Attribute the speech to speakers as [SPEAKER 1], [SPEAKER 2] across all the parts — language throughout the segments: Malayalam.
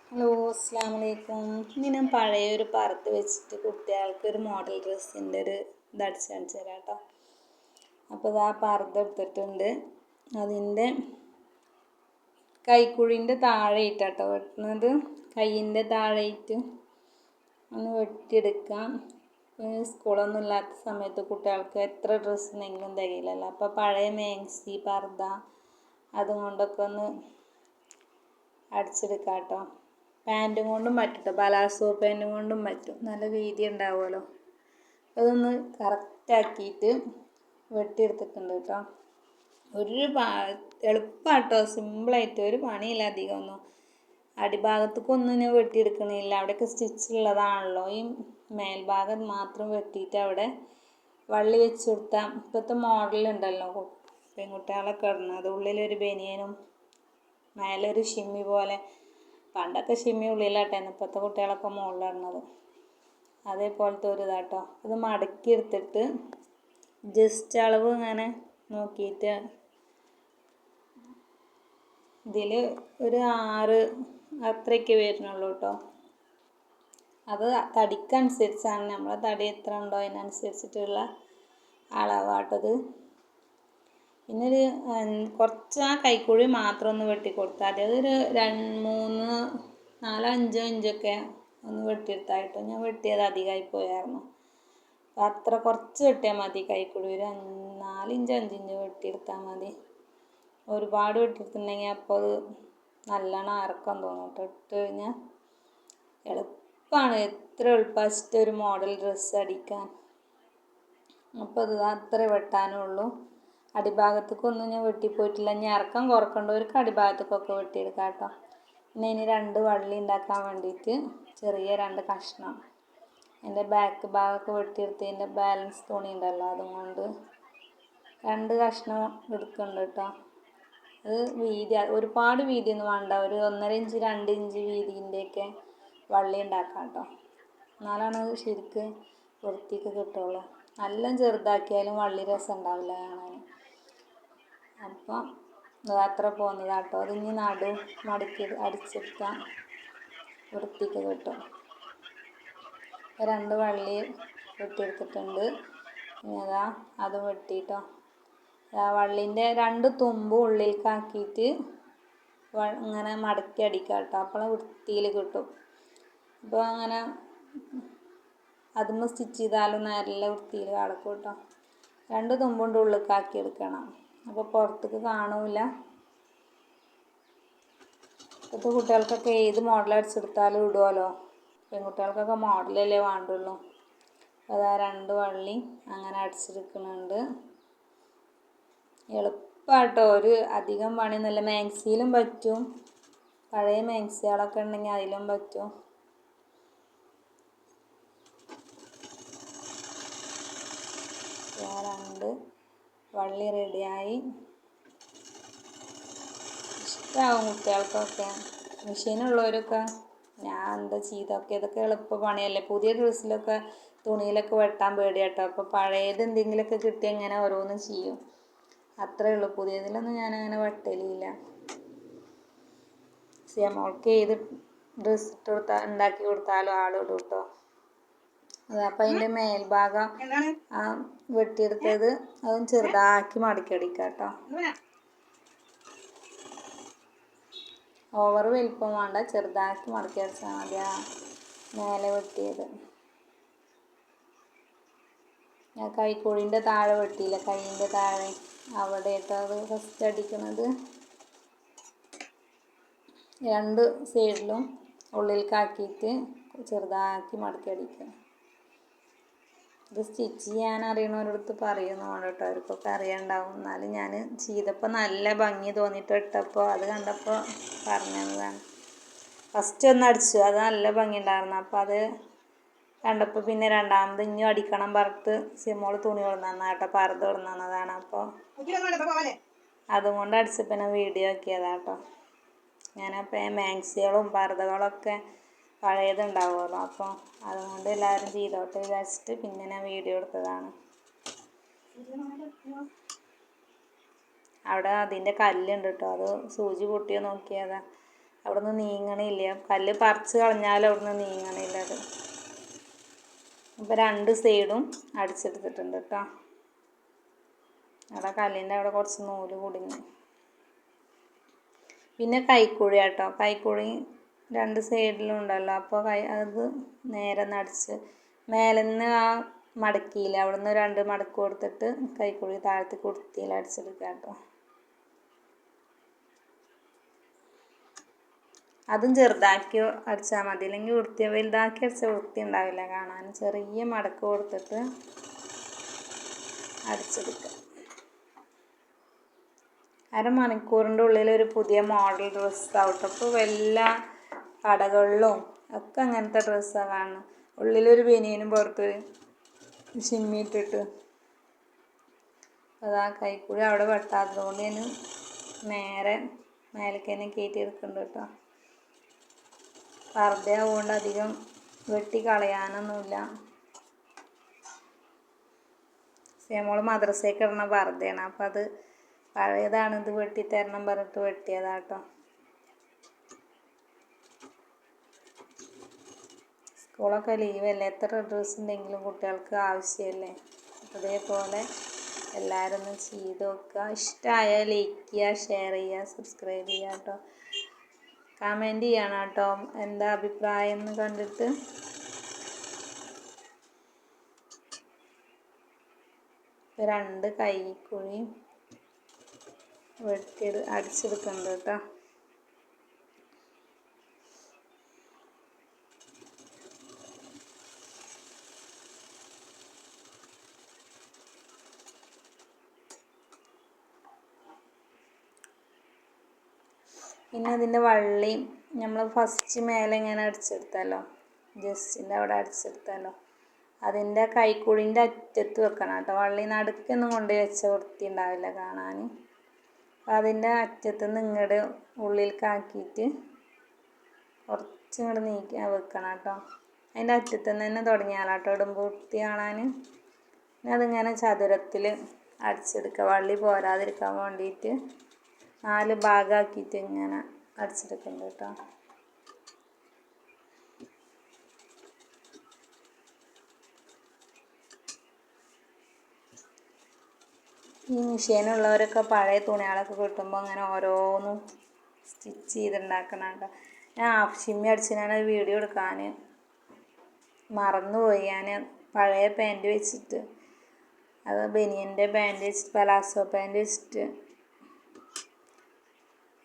[SPEAKER 1] ഹലോ, അസ്സാം വലൈക്കും. ഇനി ഞാൻ പഴയൊരു പർദ്ദ വെച്ചിട്ട് കുട്ടികൾക്ക് ഒരു മോഡൽ ഡ്രസ്സിൻ്റെ ഒരു അടിച്ച് കാണിച്ചു തരാം കേട്ടോ. അപ്പോൾ ഇത് ആ പർദ്ദ എടുത്തിട്ടുണ്ട്. അതിൻ്റെ കൈക്കുഴിൻ്റെ താഴെയിട്ടാട്ടോ വെട്ടുന്നത്. കയ്യിൻ്റെ താഴെയിട്ട് ഒന്ന് വെട്ടിയെടുക്കാം. സ്കൂളൊന്നും ഇല്ലാത്ത സമയത്ത് കുട്ടികൾക്ക് എത്ര ഡ്രസ്സ് ഉണ്ടെങ്കിലും തികയില്ലല്ലോ. അപ്പോൾ പഴയ മാക്സി പർദ്ദ അതുകൊണ്ടൊക്കെ ഒന്ന് അടിച്ചെടുക്കാം കേട്ടോ. പാൻറ്റും കൊണ്ടും പറ്റും, പലാസോ പാൻറ്റും കൊണ്ടും പറ്റും, നല്ല വീതി ഉണ്ടാവുമല്ലോ. അതൊന്ന് കറക്റ്റാക്കിയിട്ട് വെട്ടിയെടുത്തിട്ടുണ്ട് കേട്ടോ. എളുപ്പമാട്ടോ, സിമ്പിളായിട്ട്, ഒരു പണിയില്ല അധികം ഒന്നും. അടിഭാഗത്തേക്കൊന്നും ഞാൻ വെട്ടിയെടുക്കണില്ല, അവിടെയൊക്കെ സ്റ്റിച്ചുള്ളതാണല്ലോ. ഈ മേൽഭാഗം മാത്രം വെട്ടിയിട്ട് അവിടെ വള്ളി വെച്ച് കൊടുത്താൽ ഇപ്പോഴത്തെ മോഡലുണ്ടല്ലോ പെൺകുട്ടികളൊക്കെ ഇടുന്നത്, ഉള്ളിലൊരു ബനിയനും മേലൊരു ഷിമ്മി പോലെ. പണ്ടൊക്കെ ഷിമ്മി ഉള്ളിലാട്ടായിരുന്നു, ഇപ്പോഴത്തെ കുട്ടികളൊക്കെ മുകളിലിടുന്നത്. അതേപോലത്തെ ഒരു ഇതാട്ടോ. അത് മടക്കി എടുത്തിട്ട് ജസ്റ്റ് അളവ് ഇങ്ങനെ നോക്കിയിട്ട് ഇതിൽ ഒരു 6 അത്രയൊക്കെ വരുന്നുള്ളൂ കേട്ടോ. അത് തടിക്കനുസരിച്ചാണ്, നമ്മളെ തടി എത്ര ഉണ്ടോ അതിനനുസരിച്ചിട്ടുള്ള അളവാട്ടത്. പിന്നെ ഒരു കുറച്ച് ആ കൈക്കുഴി മാത്രം ഒന്ന് വെട്ടി കൊടുത്താൽ മതി. അതൊരു 3, 4, 5 ഇഞ്ചൊക്കെ ഒന്ന് വെട്ടിയെടുത്തായിട്ടോ. ഞാൻ വെട്ടിയത് അധികമായി പോയായിരുന്നു. അപ്പം അത്ര കുറച്ച് വെട്ടിയാൽ മതി. കൈക്കുഴി ഒരു 4 ഇഞ്ച് 5 ഇഞ്ച് വെട്ടിയെടുത്താൽ മതി. ഒരുപാട് വെട്ടിയെടുത്തിട്ടുണ്ടെങ്കിൽ അപ്പോൾ അത് നല്ലോണം ഇറക്കം തോന്നും കേട്ടോ. ഇട്ട് കഴിഞ്ഞാൽ എളുപ്പമാണ്, എത്ര എളുപ്പമായിട്ട് ഒരു മോഡൽ ഡ്രസ്സ് അടിക്കാൻ. അപ്പോൾ അത് അത്ര വെട്ടാനുള്ളൂ. അടിഭാഗത്തേക്കൊന്നും ഞാൻ വെട്ടിപ്പോയിട്ടില്ല. ഇനി ഇറക്കം കുറക്കേണ്ടവർക്ക് അടിഭാഗത്തേക്കൊക്കെ വെട്ടിയെടുക്കാം കേട്ടോ. പിന്നെ ഇനി 2 വള്ളി ഉണ്ടാക്കാൻ വേണ്ടിയിട്ട് ചെറിയ 2 കഷ്ണം എൻ്റെ ബാക്ക് ഭാഗമൊക്കെ വെട്ടിയെടുത്തതിൻ്റെ ബാലൻസ് തുണി ഉണ്ടല്ലോ, അതുകൊണ്ട് 2 കഷ്ണം എടുക്കുന്നുണ്ട് കേട്ടോ. അത് വീതി ഒരുപാട് വീതിയൊന്നും വേണ്ട, ഒരു 1.5 ഇഞ്ച് 2 ഇഞ്ച് വീതിൻ്റെയൊക്കെ വള്ളി ഉണ്ടാക്കാം കേട്ടോ. എന്നാലാണ് അത് ശരിക്ക് വൃത്തിക്ക് കിട്ടുള്ളൂ. നല്ല ചെറുതാക്കിയാലും വള്ളി രസം ഉണ്ടാവില്ല കാണാൻ. അപ്പം അത്ര പോകുന്നതാട്ടോ. അതിന് നടു മടക്കി അടിച്ചെടുക്കാൻ വൃത്തിക്ക് കിട്ടും. 2 വള്ളി വെട്ടിയെടുത്തിട്ടുണ്ട്. പിന്നെ അത് വെട്ടിയിട്ടോ. വള്ളീൻ്റെ 2 തുമ്പും ഉള്ളിലേക്കാക്കിയിട്ട് ഇങ്ങനെ മടക്കി അടിക്കാം കേട്ടോ. അപ്പോൾ വൃത്തിയിൽ കിട്ടും. അപ്പോൾ അങ്ങനെ അതുമ്മ സ്റ്റിച്ച് ചെയ്താലും നല്ല വൃത്തിയിൽ കിടക്കും കേട്ടോ. 2 തുമ്പുകൊണ്ട് ഉള്ളിലേക്കാക്കി എടുക്കണം, അപ്പോൾ പുറത്തേക്ക് കാണൂല. ഇപ്പോഴത്തെ കുട്ടികൾക്കൊക്കെ ഏത് മോഡൽ അടിച്ചെടുത്താലും ഇടുമല്ലോ. പെൺകുട്ടികൾക്കൊക്കെ മോഡലല്ലേ വേണ്ടുള്ളൂ. അതാ 2 വള്ളി അങ്ങനെ അടിച്ചെടുക്കുന്നുണ്ട്. എളുപ്പമാട്ടോ, ഒരു അധികം പണിയൊന്നുമില്ല. മാക്സിയിലും പറ്റും, പഴയ മാക്സികളൊക്കെ ഉണ്ടെങ്കിൽ അതിലും പറ്റും. രണ്ട് വള്ളി റെഡിയായി. ഇഷ്ടമാവും കുട്ടികൾക്കൊക്കെ. മെഷീനുള്ളവരൊക്കെ ഞാൻ എന്താ ചെയ്തൊക്കെ, ഇതൊക്കെ എളുപ്പ പണിയല്ലേ. പുതിയ ഡ്രസ്സിലൊക്കെ തുണിയിലൊക്കെ വെട്ടാൻ പേടിയാട്ടോ. അപ്പോൾ പഴയത് എന്തെങ്കിലുമൊക്കെ കിട്ടി അങ്ങനെ ഓരോന്നും ചെയ്യും, അത്രേ ഉള്ളൂ. പുതിയതിലൊന്നും ഞാനങ്ങനെ വെട്ടലില്ല. മോൾക്ക് ഏത് ഡ്രസ്സ് ഇട്ട് കൊടുത്താൽ ഉണ്ടാക്കി കൊടുത്താലും ആളിടും കേട്ടോ. അപ്പം അതിൻ്റെ മേൽഭാഗം വെട്ടിയെടുത്തത് അതും ചെറുതാക്കി മടക്കി അടിക്കാം കേട്ടോ. ഓവർ വലിപ്പം വേണ്ട, ചെറുതാക്കി മടക്കി അടിച്ചാൽ മതി. മേലെ വെട്ടിയത് ഞാൻ കൈക്കുഴിൻ്റെ താഴെ വെട്ടിയില്ല, കൈയിൻ്റെ താഴെ അവിടെ അത് ഫസ്റ്റ് അടിക്കുന്നത്. 2 സൈഡിലും ഉള്ളിലേക്കാക്കിയിട്ട് ചെറുതാക്കി മടക്കി അടിക്കുക. ഇത് സ്റ്റിച്ച് ചെയ്യാൻ അറിയണവരടുത്ത് പറയുന്നതാണ് കേട്ടോ, അവർക്കൊക്കെ അറിയാണ്ടാവും. എന്നാലും ഞാൻ ചെയ്തപ്പോൾ നല്ല ഭംഗി തോന്നിയിട്ട് ഇട്ടപ്പോൾ അത് കണ്ടപ്പോൾ പറഞ്ഞതാണ്. ഫസ്റ്റ് ഒന്ന് അടിച്ചു, അത് നല്ല ഭംഗി ഉണ്ടായിരുന്നു. അപ്പോൾ അത് കണ്ടപ്പോൾ പിന്നെ രണ്ടാമത് ഇനിയും അടിക്കണം പറഞ്ഞിട്ട് സിമോള് തുണി കൊടുന്നതാണ് കേട്ടോ, പർദ്ദ കൊടുന്നതാണ്. അപ്പോൾ അതുകൊണ്ട് അടിച്ചപ്പോൾ ഞാൻ വീഡിയോ ആക്കിയതാണ് കേട്ടോ. ഞാനപ്പോൾ മാക്സികളും പർദ്ദകളൊക്കെ പഴയതുണ്ടാവുമല്ലോ, അപ്പോൾ അതുകൊണ്ട് എല്ലാവരും ചെയ്തോട്ടെ വിചാരിച്ചിട്ട് പിന്നെ ഞാൻ വീഡിയോ എടുത്തതാണ്. അവിടെ അതിൻ്റെ കല്ലുണ്ട് കേട്ടോ, അത് സൂചി പൊട്ടിയോ നോക്കിയതാ. അവിടെ നിന്ന് നീങ്ങണില്ല, കല്ല് പറിച്ച് കളഞ്ഞാലും അവിടെ നിന്ന് നീങ്ങണില്ല അത്. അപ്പോൾ 2 സൈഡും അടിച്ചെടുത്തിട്ടുണ്ട് കേട്ടോ. അവിടെ കല്ലിൻ്റെ അവിടെ കുറച്ച് നൂല് കുടുങ്ങി. പിന്നെ കൈക്കുഴി കേട്ടോ, കൈക്കുഴി 2 സൈഡിലും ഉണ്ടല്ലോ. അപ്പോൾ അത് നേരെ നടിച്ച് മേലെന്ന് ആ മടക്കിയില്ല, അവിടെ നിന്ന് 2 മടക്ക് കൊടുത്തിട്ട് കൈക്കുഴി താഴത്ത് കുർത്തിയിൽ അടിച്ചെടുക്കുക കേട്ടോ. അതും ചെറുതാക്കി അടിച്ചാൽ മതി, അല്ലെങ്കിൽ വലുതാക്കി അടിച്ചാൽ വൃത്തി ഉണ്ടാവില്ല കാണാൻ. ചെറിയ മടക്ക് കൊടുത്തിട്ട് അടിച്ചെടുക്കുക. അരമണിക്കൂറിൻ്റെ ഉള്ളിൽ ഒരു പുതിയ മോഡൽ ഡ്രസ്സ് ആവട്ടെ. അപ്പോൾ എല്ലാ കടകളിലും ഒക്കെ അങ്ങനത്തെ ഡ്രസ്സാണ് കാണുന്നത്. ഉള്ളിലൊരു ബനിയനും പുറത്തൊരു ഷിമ്മിയിട്ടിട്ട്. അതാ കൈക്കുഴി അവിടെ വെട്ടാത്തതുകൊണ്ട് ഞാൻ നേരെ മേലേക്ക് തന്നെ കയറ്റി എടുക്കുന്നുണ്ട് കേട്ടോ. പർദ്ദ ആവുകൊണ്ട് അധികം വെട്ടി കളയാനൊന്നുമില്ല. സേമോള് മദ്രസയ്ക്ക് ഇടുന്ന പർദ്ദയാണ്, അപ്പം അത് പഴയതാണ്, ഇത് വെട്ടിത്തരണം പറഞ്ഞിട്ട് വെട്ടിയതാട്ടോ. സ്കൂളൊക്കെ ലീവല്ലേ, എത്ര ഡ്രസ്സ് ഉണ്ടെങ്കിലും കുട്ടികൾക്ക് ആവശ്യമല്ലേ. അതേപോലെ എല്ലാവരും ഒന്ന് ചെയ്ത് നോക്കുക. ഇഷ്ടമായാൽ ലൈക്ക് ചെയ്യുക, ഷെയർ ചെയ്യുക, സബ്സ്ക്രൈബ് ചെയ്യുക കേട്ടോ. കമൻറ്റ് ചെയ്യണം കേട്ടോ, എന്താ അഭിപ്രായം എന്ന് കണ്ടിട്ട്. ഇപ്പോൾ 2 കൈക്കുഴി അടിച്ചെടുക്കുന്നുണ്ട് കേട്ടോ. പിന്നെ അതിൻ്റെ വള്ളി നമ്മൾ ഫസ്റ്റ് മേലെ ഇങ്ങനെ അടിച്ചെടുത്താലോ, ജസ്റ്റിൻ്റെ അവിടെ അടിച്ചെടുത്താലോ, അതിൻ്റെ കൈക്കുഴിൻ്റെ അറ്റത്ത് വെക്കണം കേട്ടോ. വള്ളി നടുക്കൊന്നും കൊണ്ട് വെച്ച വൃത്തി ഉണ്ടാവില്ല കാണാൻ. അതിൻ്റെ അറ്റത്ത് നിന്ന് ഇങ്ങോട്ട് ഉള്ളിലേക്കാക്കിയിട്ട് കുറച്ച് ഇങ്ങോട്ട് നീക്കി വെക്കണം കേട്ടോ. അതിൻ്റെ അറ്റത്ത് നിന്ന് തന്നെ തുടങ്ങിയാലാട്ടോ ഇടുമ്പോൾ വൃത്തി കാണാൻ. പിന്നെ അതിങ്ങനെ ചതുരത്തിൽ അടിച്ചെടുക്കുക, വള്ളി പോരാതിരിക്കാൻ വേണ്ടിയിട്ട് 4 ഭാഗമാക്കിയിട്ട് ഇങ്ങനെ അടിച്ചെടുക്കുന്നുണ്ട് കേട്ടോ. ഈ മെഷീനുള്ളവരൊക്കെ പഴയ തുണികളൊക്കെ കിട്ടുമ്പോൾ അങ്ങനെ ഓരോന്നും സ്റ്റിച്ച് ചെയ്തുണ്ടാക്കണം കേട്ടോ. ഞാൻ ഹാഫ് ഷിമ്മി അടിച്ചതിനാണ് വീഡിയോ എടുക്കാൻ മറന്നുപോയി. ഞാൻ പഴയ പാൻറ്റ് വെച്ചിട്ട്, അത് ബനിയൻ്റെ പാൻറ്റ് വെച്ചിട്ട്, പലാസോ പാൻറ്റ് വെച്ചിട്ട്,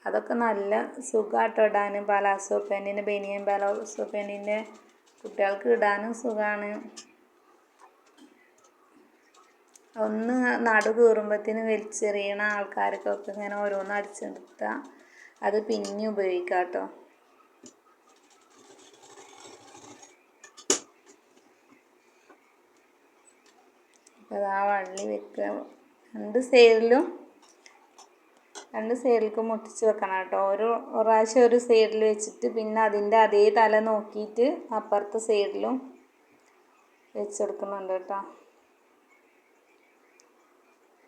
[SPEAKER 1] അതൊക്കെ നല്ല സുഖമാട്ടോ ഇടാൻ. പലാസോ പാൻറ്റിൻ്റെ, ബനിയൻ പലാസോ പാൻറ്റിൻ്റെ കുട്ടികൾക്ക് ഇടാനും സുഖമാണ്. ഒന്ന് നടു കീറുമ്പോഴത്തേന് വലിച്ചെറിയണ ആൾക്കാർക്കൊക്കെ ഇങ്ങനെ ഓരോന്ന് അടിച്ചെടുത്താൽ അത് പിന്നെ ഉപയോഗിക്കാം കേട്ടോ. അപ്പോൾ ആ വള്ളി വെക്കുക, 2 സൈഡിലേക്കും മുട്ടിച്ച് വെക്കണം കേട്ടോ. ഒരു പ്രാവശ്യം ഒരു സൈഡിൽ വെച്ചിട്ട് പിന്നെ അതിൻ്റെ അതേ തല നോക്കിയിട്ട് അപ്പുറത്തെ സൈഡിലും വെച്ചെടുക്കുന്നുണ്ട് കേട്ടോ.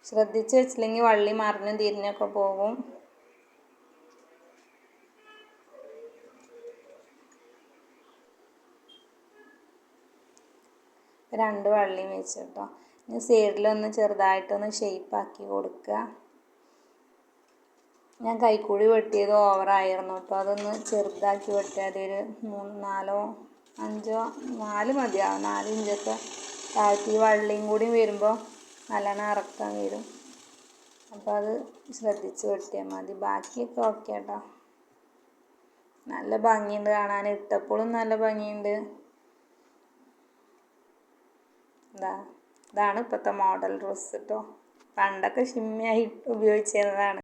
[SPEAKER 1] ശ്രദ്ധിച്ച് വെച്ചില്ലെങ്കിൽ വള്ളി മറിഞ്ഞും തിരിഞ്ഞൊക്കെ പോകും. രണ്ട് വള്ളിയും വെച്ച് കേട്ടോ. ഇനി സൈഡിലൊന്ന് ചെറുതായിട്ടൊന്ന് ഷേപ്പാക്കി കൊടുക്കുക. ഞാൻ കൈക്കൂടി വെട്ടിയത് ഓവറായിരുന്നു കേട്ടോ. അതൊന്ന് ചെറുതാക്കി വെട്ടിയാൽ ഒരു 3, 4, 5 മതിയാവും. 4 ഇഞ്ചൊക്കെ താഴ്ത്തി വള്ളിയും കൂടി വരുമ്പോൾ നല്ലോണം ഇറക്കാൻ വരും. അപ്പോൾ അത് ശ്രദ്ധിച്ച് വെട്ടിയാൽ മതി. ബാക്കിയൊക്കെ ഓക്കെ കേട്ടോ. നല്ല ഭംഗിയുണ്ട് കാണാൻ, ഇട്ടപ്പോഴും നല്ല ഭംഗിയുണ്ട്. ഇതാണ് ഇപ്പോഴത്തെ മോഡൽ ഡ്രസ്സ് കേട്ടോ. പണ്ടൊക്കെ ഷിമ്മിയായി ഉപയോഗിച്ചിരുന്നതാണ്.